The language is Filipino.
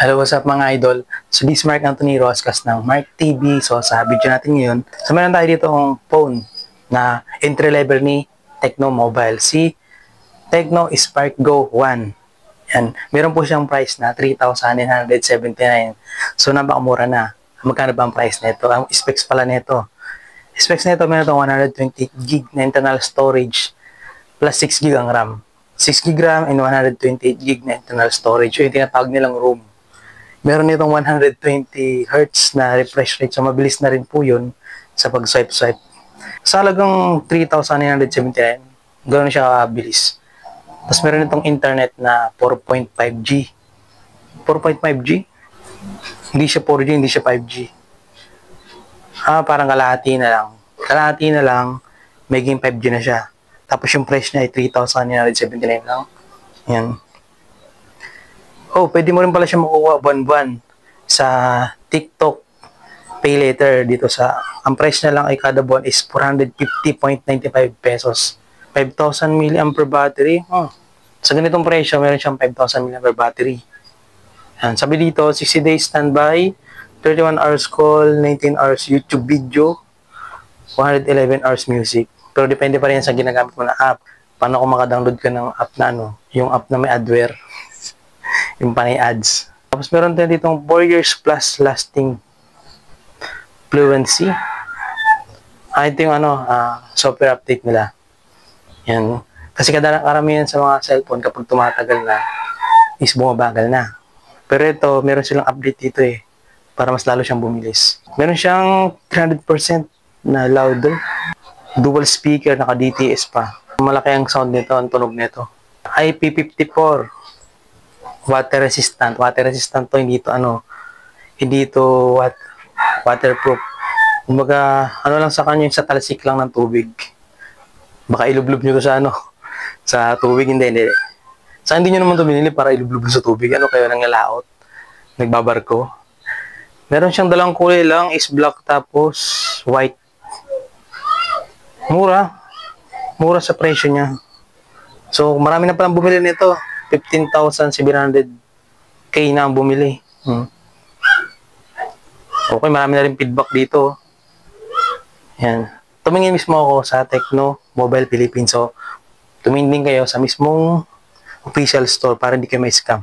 Hello, what's up mga idol? So this is Mark Anthony Roscas ng Mark TV. So sa video natin ngayon, so meron tayo dito ang phone na entry level ni Tecno Mobile. Si Tecno Spark Go 1. Yan. Meron po siyang price na 3,979. So napakamura na. Magkano ba ang price nito? Ang specs pala nito. Specs nito meron itong 120 gig na internal storage plus 6 gig ang RAM. 6 gig RAM and 128 gig na internal storage. So yung tinatawag nilang room. Meron itong 120 Hz na refresh rate. So, mabilis na rin po yun sa pag-swipe-swipe. Sa halagang 3,979, ganoon siya kabilis. Tapos meron itong internet na 4.5G. 4.5G? Hindi siya 4G, hindi siya 5G. Parang kalahati na lang. Kalahati na lang, maging 5G na siya. Tapos yung price niya ay 3,979 lang. Yan. Oh, pwede mo rin pala siya makuha buwan-buwan sa TikTok Pay Later dito sa, ang price na lang ay kada buwan is 450.95 pesos. 5,000 mAh battery. Sa ganitong presyo, meron siyang 5,000 mAh battery. Yan. Sabi dito, 60 days standby, 31 hours call, 19 hours YouTube video, 111 hours music. Pero depende pa rin sa ginagamit mo na app. Paano kung makadownload ka ng app na yung app na may adware. Yung panay ads. Tapos meron din ditong 4 years plus lasting fluency. Ito yung software update nila. Yan. Kasi karamihan sa mga cellphone kapag tumatagal na is bumabagal na. Pero ito, meron silang update dito para mas lalo siyang bumilis. Meron siyang 300% na louder. Dual speaker, naka DTS pa. Malaki ang sound nito, ang tunog nito. IP54. Water resistant. Water resistant to, hindi to waterproof. Kumbaga, lang sa kanya, yung sa talsik lang ng tubig. Baka ilublob nyo to sa tubig, hindi. Saan hindi nyo naman ito binili para ilublob sa tubig? Kayo nang nalaot? Nagbabarko? Meron siyang dalang kulay lang, is black tapos white. Mura. Mura sa presyo niya. So, marami na palang bumili nito. 15,700K na ang bumili. Okay, marami na rin feedback dito. Yan. Tumingin mismo ako sa Tecno Mobile Philippines. So, tumingin din kayo sa mismong official store para hindi kayo may scam.